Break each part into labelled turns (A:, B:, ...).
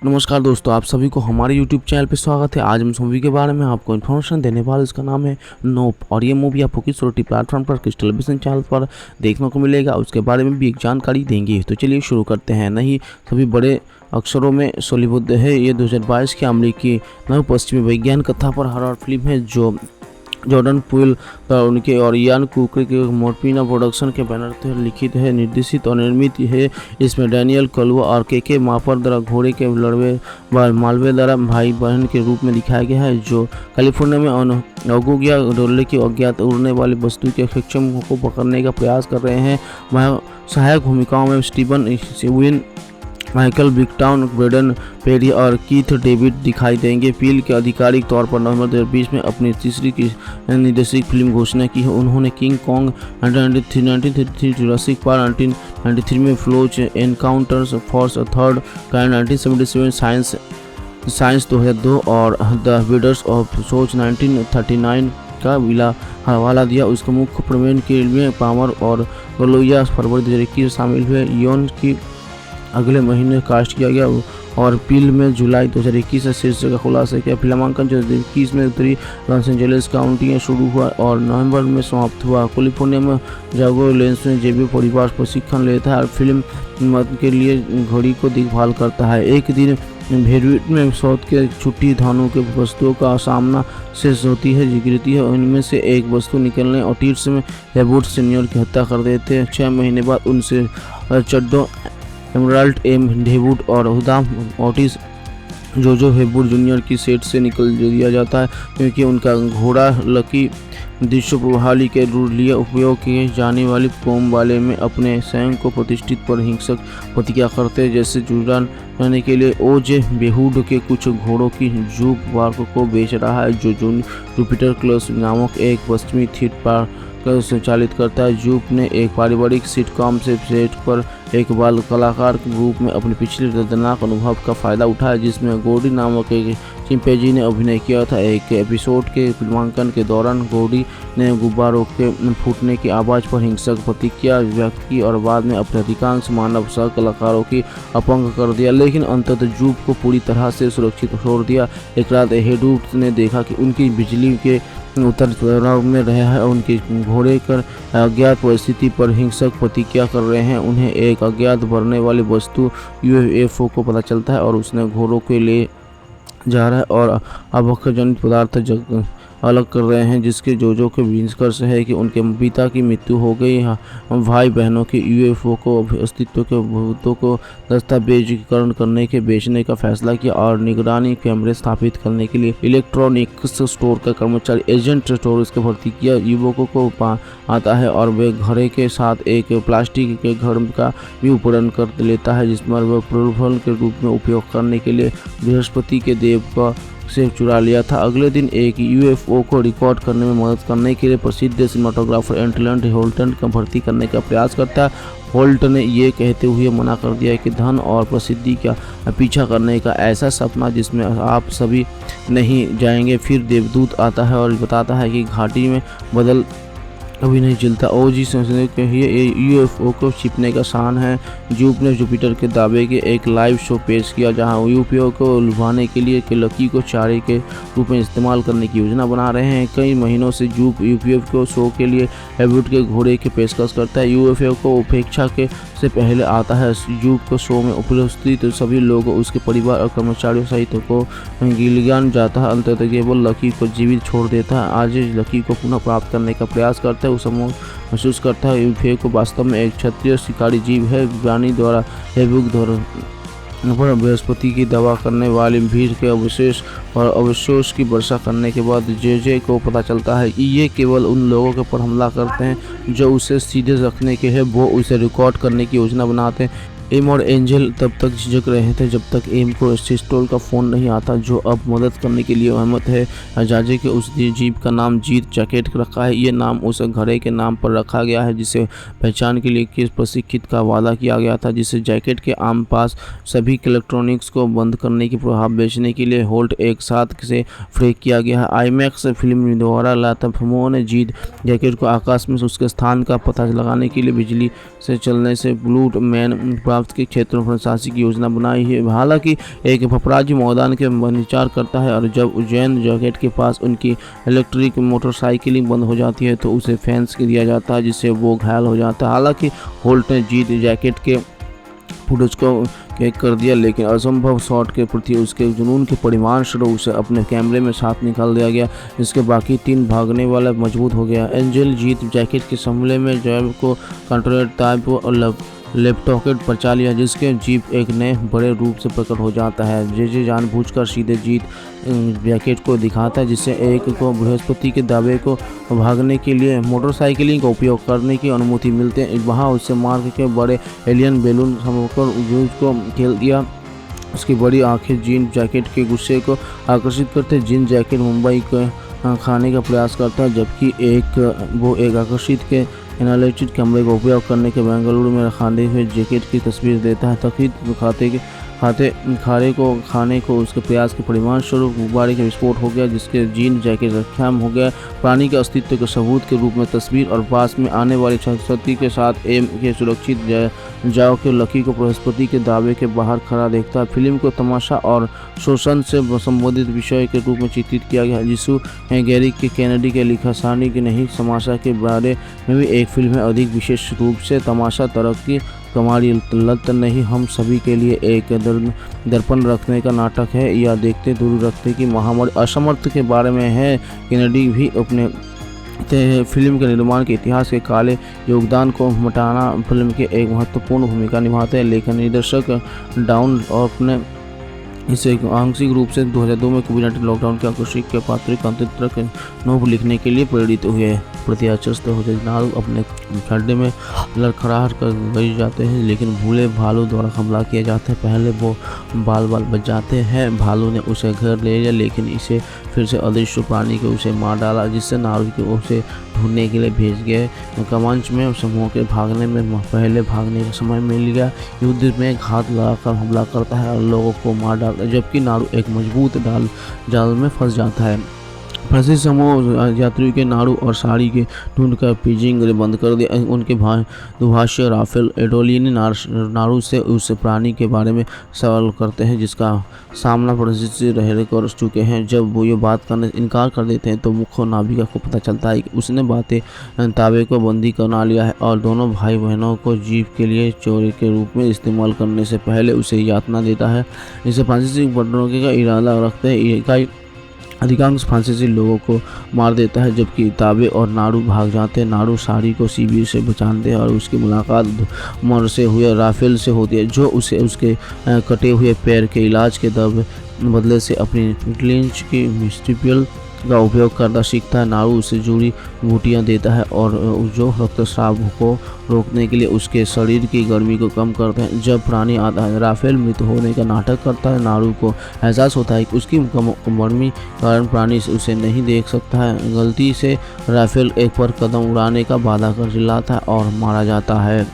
A: नमस्कार दोस्तों, आप सभी को हमारे YouTube चैनल पे स्वागत है। आज हम इस मूवी के बारे में आपको इन्फॉर्मेशन देने वाले, इसका नाम है नोप और ये मूवी आपको किस OTT प्लेटफॉर्म पर, किस टेलीविजन चैनल पर देखने को मिलेगा, उसके बारे में भी एक जानकारी देंगे। तो चलिए शुरू करते हैं। नहीं सभी बड़े अक्षरों में सोलीबुद्ध है। ये 2022 की अमेरिकी नव पश्चिमी वैज्ञानिक कथा पर हॉरर फिल्म है जो जॉर्डन पील का उनके और यान कुकरी के मोरपीना प्रोडक्शन के बैनर से लिखित है, निर्देशित और निर्मित है। इसमें डैनियल कलवा और के मापर द्वारा घोड़े के लड़वे मालवे द्वारा भाई बहन के रूप में दिखाया गया है, जो कैलिफोर्निया में अगुगिया डोले की अज्ञात उड़ने वाली वस्तु के सक्षम को पकड़ने का प्रयास कर रहे हैं। वहाँ सहायक भूमिकाओं में स्टीवन सेविन, माइकल बिगटाउन, ब्रेडन पेरी और कीथ डेविड दिखाई देंगे। पील के आधिकारिक तौर पर नवंबर 2020 में अपनी तीसरी की निर्देशित फिल्म घोषणा की है। उन्होंने किंग कॉन्ग 1933, जुरासिक पार्क 1993 में फ्लोच, Encounters for Third Kind 1977, science 2002 और द विडर्स ऑफ सोच 1939 का हवाला दिया। उसके मुख्य प्रमेन के लिए पामर और गलोया फरवरी 2021 शामिल हुए। योन की अगले महीने कास्ट किया गया और पील में जुलाई 2021 से शीर्ष का खुलासा किया। फिल्मांकन 2021 में उत्तरी लॉस एंजलिस काउंटी में शुरू हुआ और नवंबर में समाप्त हुआ। कैलिफोर्निया में जागो लेंस में जेबी परिवार प्रशिक्षण लेता है और फिल्म के लिए घड़ी को देखभाल करता है। एक दिन भेड़वीट में सौत के छुट्टी धानों के वस्तुओं का सामना से होती है, गिरती है। उनमें से एक वस्तु निकलने और टीर्स में हेबूट सीनियर की हत्या कर देते हैं। 6 महीने बाद उनसे चड्डो एमराल्ड एम हेबूट और हुदाम ओटिस जोजो हेबूट जूनियर की सेट से निकल दिया जाता है, क्योंकि उनका घोड़ा लकी दृश्य प्रभावी के लिए उपयोग किए जाने वाली कोम वाले में अपने स्वयं को प्रतिष्ठित पर हिंसक प्रतिक्रिया करते हैं, जैसे जुड़ान करने के लिए ओजे बेहूड के कुछ घोड़ों की जूप वार्क को बेच रहा है, जो जुपिटर क्लस नामक एक पश्चिमी थीम पार्क संचालित करता है। जूप ने एक पारिवारिक सिटकॉम से सेट पर एक बाल कलाकार के रूप में अपने पिछले दर्दनाक अनुभव का फायदा उठाया, जिसमें गोडी नामक एक चिंपैंजी ने अभिनय किया था। एक एपिसोड के फिल्मांकन के दौरान गोडी ने गुब्बारों के फूटने की आवाज़ पर हिंसक प्रतिक्रिया व्यक्त की और बाद में अपने अधिकांश मानव सह कलाकारों की अपंग कर दिया, लेकिन अंततः जूप को पूरी तरह से सुरक्षित छोड़ दिया। एक रात हेडूट ने देखा कि उनकी बिजली के उतर चढ़ाव में रहा है और उनके घोड़े कर अज्ञात परिस्थिति पर हिंसक प्रतिक्रिया कर रहे हैं। उन्हें एक अज्ञात भरने वाली वस्तु UFO को पता चलता है और उसने घोड़ों के लिए जा रहा है और अभक्ष्यजनित पदार्थ अलग कर रहे हैं, जिसके जोजो के निष्कर्ष है कि उनके पिता की मृत्यु हो गई। भाई बहनों के UFO को अस्तित्व के भूतों को दस्तावेजीकरण करने के बेचने का फैसला किया और निगरानी कैमरे स्थापित करने के लिए इलेक्ट्रॉनिक्स स्टोर का कर्मचारी एजेंट स्टोर इसके भर्ती किया। युवकों को आता है और वे घड़े के साथ एक प्लास्टिक के घर का भी उपकरण कर लेता है, जिसमें वह प्रलोभन के रूप में उपयोग करने के लिए बृहस्पति के देव का से चुरा लिया था। अगले दिन एक UFO को रिकॉर्ड करने में मदद करने के लिए प्रसिद्ध सिनेमाटोग्राफर एंटलेंट होल्टन का भर्ती करने का प्रयास करता है। होल्ट ने ये कहते हुए मना कर दिया कि धन और प्रसिद्धि का पीछा करने का ऐसा सपना जिसमें आप सभी नहीं जाएंगे। फिर देवदूत आता है और बताता है कि घाटी में बदल कभी नहीं चलता। ओजी सोचने के ये UFO को छिपने का शान है। जूप ने जुपिटर के दावे के एक लाइव शो पेश किया, जहां UFO को लुभाने के लिए लकी को चारे के रूप में इस्तेमाल करने की योजना बना रहे हैं। कई महीनों से जूप UFO को शो के लिए हेबूट के घोड़े की पेशकश करता है। UFO को उपेक्षा के से पहले आता है। जूप को शो में उपस्थित सभी लोग, उसके परिवार और कर्मचारियों सहित को गिलिगन जाता है। अंततः केवल लकी को जीवित छोड़ देता है। आज लकी को पुनः प्राप्त करने का प्रयास करता है। उस महसूस करता है UFO को वास्तव में एक क्षत्रिय शिकारी जीव है। विज्ञानी द्वारा हेबूट पर बृहस्पति की दवा करने वाली भीड़ के अवशेष और अवशेष की वर्षा करने के बाद जे को पता चलता है कि ये केवल उन लोगों के ऊपर हमला करते हैं जो उसे सीधे रखने के हैं। वो उसे रिकॉर्ड करने की योजना बनाते हैं। एम और एंजल तब तक झिझक रहे थे जब तक एम को सिस्टोल का फ़ोन नहीं आता, जो अब मदद करने के लिए सहमत है। जाजे के उस जीप का नाम जीत जैकेट रखा है। ये नाम उस घड़े के नाम पर रखा गया है जिसे पहचान के लिए किस प्रशिक्षित का वादा किया गया था, जिसे जैकेट के आम पास सभी इलेक्ट्रॉनिक्स को बंद करने की प्रभाव बेचने के लिए होल्ट एक साथ से फ्रेक किया गया है। IMAX फिल्म द्वारा लाता फिल्मों ने जीत जैकेट को आकाश में उसके स्थान का पता लगाने के लिए बिजली से चलने से ब्लू मैन प्राप्त के क्षेत्रों में प्रशासन की योजना बनाई है। हालांकि एक पपराजी मैदान के विचार करता है और जब उज्जैन जैकेट के पास उनकी इलेक्ट्रिक मोटरसाइकिलिंग बंद हो जाती है तो उसे फैंस दिया जाता है, जिससे वो घायल हो जाता है। हालांकि होल्ट ने जीत जैकेट के फुटेज को कैद कर दिया, लेकिन असंभव शॉट के प्रति उसके जुनून के परिणामस्वरूप उसे अपने कैमरे में साथ निकाल दिया गया, जिसके बाकी 3 भागने वाला मजबूत हो गया। एंजल जीत जैकेट के हमले में जैब को कंट्रोल टाइप और लैपटॉकेट बचा लिया, जिसके जीप एक नए बड़े रूप से प्रकट हो जाता है। जे जानबूझकर सीधे जीत जैकेट को दिखाता है, जिससे एक को बृहस्पति के दावे को भागने के लिए मोटरसाइकिलिंग का उपयोग करने की अनुमति मिलती है। वहाँ उससे मार्ग के बड़े एलियन बैलून समझकर यूज को खेल दिया। उसकी बड़ी आंखें जीन जैकेट के गुस्से को आकर्षित करते। जीन जैकेट मुंबई को खाने का प्रयास करता है, जबकि वो एक आकर्षित के एनालिटिक कैमरे का उपयोग करने के बेंगलुरु में खाने हुए जैकेट की तस्वीर देता है। तकरीर खाने को उसके प्रयास के परिणाम स्वरूप गुब्बारे का विस्फोट हो गया, जिसके जीन जैकेट रक्षाम हो गया। प्राणी के अस्तित्व के सबूत के रूप में तस्वीर और पास में आने वाली क्षति के साथ एम के सुरक्षित जाओ के लकी को बृहस्पति के दावे के बाहर खड़ा देखता है। फिल्म को तमाशा और शोषण से संबंधित विषय के रूप में चित्रित किया गया है। जिसु गैरी के कैनेडी के लिखा सानी की नहीं तमाशा के बारे में भी एक फिल्म है। अधिक विशेष रूप से तमाशा तरक्की कमारी लत नहीं, हम सभी के लिए एक दर्पण रखने का नाटक है, या देखते दूर रखते की महामारी असमर्थ के बारे में है। कैनेडी भी अपने फिल्म के निर्माण के इतिहास के काले योगदान को मिटाना फिल्म के एक महत्वपूर्ण भूमिका निभाते हैं, लेकिन निर्देशक डाउन और अपने इसे आंशिक रूप से 2002 में कोविड-19 लॉकडाउन के आकर्षक के पात्रिक अंतरित्र नोव लिखने के लिए प्रेरित हुए। प्रत्याचस्त हो नारू अपने खड्डे में लड़खड़ाहट कर बच जाते हैं, लेकिन भूले भालू द्वारा हमला किया जाता है। पहले वो बाल बच जाते हैं। भालू ने उसे घर ले लिया, लेकिन इसे फिर से अदृश्य प्राणी के उसे मार डाला, जिससे नारू को उसे ढूंढने के लिए भेज गए। कमांच में समूह के भागने में पहले भागने का समय मिल गया। युद्ध में घात लगाकर हमला करता है और लोगों को मार डालता है, जबकि नारू एक मजबूत जाल में फंस जाता है। फंसे समूह यात्रियों के नारू और साड़ी के ढूंढ कर पिजिंग बंद कर दिया। उनके दुभाष्य राफेल एडोलिनी नारू से उस प्राणी के बारे में सवाल करते हैं जिसका सामना परिस्थिति रह कर चुके हैं। जब वो ये बात करने इनकार कर देते हैं तो मुख्य नाविका को पता चलता है कि उसने बातें ताबे को बंदी करना लिया है और दोनों भाई बहनों को जीप के लिए चोरी के रूप में इस्तेमाल करने से पहले उसे यातना देता है। इसे फ्रांसीसी बटनों का इरादा रखते हैं। अधिकांश फ्रांसीसी लोगों को मार देता है, जबकि ताबे और नारू भाग जाते हैं। नारू साड़ी को शिविर से बचाते हैं और उसकी मुलाकात मर से हुए राफेल से होती है, जो उसे उसके कटे हुए पैर के इलाज के बदले से अपनी क्लिंच की मिस्टिपियल का उपयोग करना सीखता है। नारू उसे जुड़ी बूटियाँ देता है और जो रक्तस्राव को रोकने के लिए उसके शरीर की गर्मी को कम करते हैं। जब प्राणी आता है, राफेल मृत होने का नाटक करता है। नारू को एहसास होता है कि उसकी गर्मी कारण प्राणी उसे नहीं देख सकता है। गलती से राफेल एक पर कदम उड़ाने का वादा कर चिल्लाता है और मारा जाता है।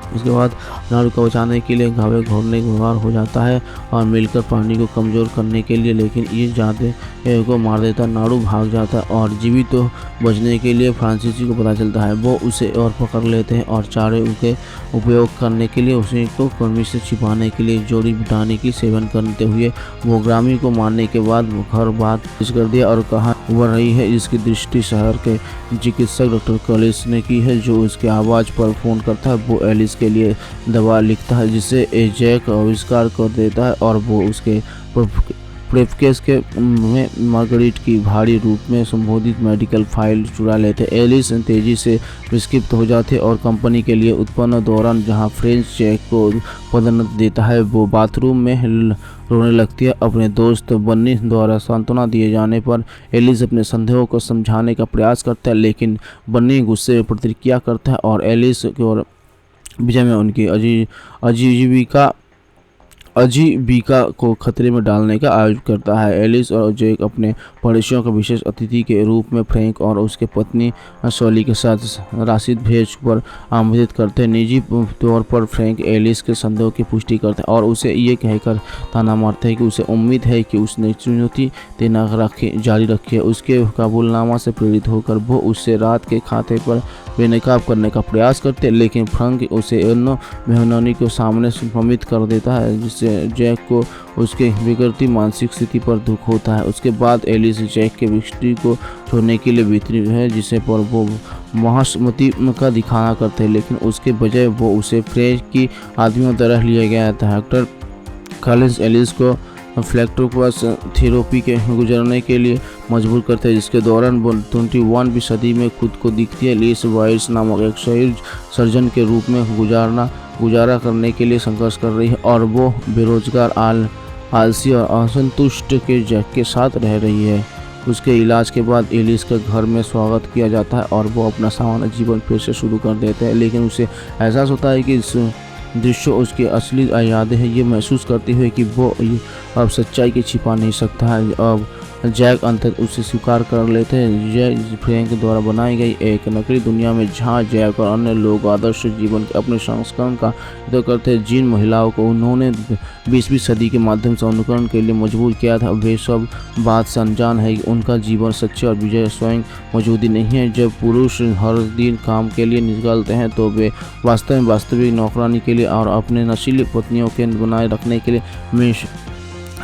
A: उसके बाद नारू को बचाने के लिए घावे घोड़ने गुहार हो जाता है और मिलकर प्राणी को कमज़ोर करने के लिए, लेकिन ये जाते को मार देता। नारू भाग जाता है और जीवित तो बचने के लिए फ्रांसीसी को पता चलता है। वो उसे और पकड़ लेते हैं और चारे के उपयोग करने के लिए उसे को कर्मी से छिपाने के लिए जोड़ी बिठाने की सेवन करते हुए वो ग्रामी को मारने के बाद घर बात कर दिया और कहा उभर रही है, जिसकी दृष्टि शहर के चिकित्सक डॉक्टर कॉलेज ने की है, जो उसके आवाज़ पर फ़ोन करता है। वो एलिस के लिए दवा लिखता है जिसे जैक आविष्कार कर देता है और वो उसके ब्रीफकेस के में मार्गरीट की भारी रूप में संबोधित मेडिकल फाइल चुरा लेते। एलिस तेजी से विक्षिप्त हो जाते और कंपनी के लिए उत्पन्न दौरान जहां फ्रेंच चेक को पदोन्नति देता है वो बाथरूम में रोने लगती है। अपने दोस्त बन्नी द्वारा सांत्वना दिए जाने पर एलिस अपने संदेहों को समझाने का प्रयास करता है, लेकिन बन्नी गुस्से में प्रतिक्रिया करता है और एलिस की ओर विजय में उनकी आजीविका आजीविका को खतरे में डालने का आयोजन करता है। एलिस और जैक अपने पड़ोसियों के विशेष अतिथि के रूप में फ्रैंक और उसके पत्नी सॉली के साथ राशिद भेज पर आमंत्रित करते हैं। निजी तौर पर फ्रैंक एलिस के संदेह की पुष्टि करते हैं और उसे ये कहकर ताना मारते हैं कि उसे उम्मीद है कि उसने चुनौती देना जारी रखी है। उसके कबूलनामा से प्रेरित होकर वो उससे रात के खाते पर बेनकाब करने का प्रयास करते हैं, लेकिन फ्रैंक उसे अन्य मेहमानों के सामने संभ्रमित कर देता है, जिससे जैक को उसके बिगड़ती मानसिक स्थिति पर दुख होता है। उसके बाद एलिस जैक के बिस्टी को छोड़ने के लिए वितरित है, जिसे पर वो महासमति का दिखाना करते हैं, लेकिन उसके बजाय वो उसे फ्रेंक की आदमियों तरह लिया गया था। डॉक्टर कॉलिंस एलिस को फ्लैक्टोपस थेरेपी के गुजरने के लिए मजबूर करते हैं, जिसके दौरान वो 21वीं सदी में खुद को दिखती है लिस वाइस नामक एक शरीर सर्जन के रूप में गुजारा करने के लिए संघर्ष कर रही है और वो बेरोजगार आलसी और असंतुष्ट के जैक के साथ रह रही है। उसके इलाज के बाद एलिस का घर में स्वागत किया जाता है और वो अपना सामान्य जीवन फिर से शुरू कर देते हैं, लेकिन उसे एहसास होता है कि इस दृश्य उसकी असली यादें हैं। ये महसूस करती हुए कि वो अब सच्चाई के छिपा नहीं सकता है। अब जैक अंततः उसे स्वीकार कर लेते हैं। जैक फ्रैंक द्वारा बनाई गई एक नकली दुनिया में जहाँ जैक और अन्य लोग आदर्श जीवन के अपने संस्करण का इधर करते हैं, जिन महिलाओं को उन्होंने 20वीं सदी के माध्यम से अनुकरण के लिए मजबूर किया था, वे सब बात से अनजान है कि उनका जीवन सच्चे और विजय स्वयं मौजूदी नहीं है। जब पुरुष हर दिन काम के लिए निकलते हैं तो वे वास्तव में वास्तविक नौकरानी के लिए और अपने नशीली पत्नियों के बनाए रखने के लिए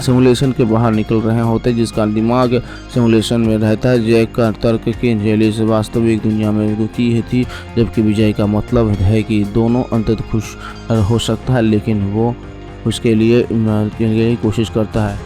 A: सिमुलेशन के बाहर निकल रहे होते हैं, जिसका दिमाग सिमुलेशन में रहता है। जैक का तर्क कि एलिस वास्तविक दुनिया में रुचि थी, जबकि विजय का मतलब है कि दोनों अंततः खुश हो सकता है, लेकिन वो उसके लिए कोशिश करता है।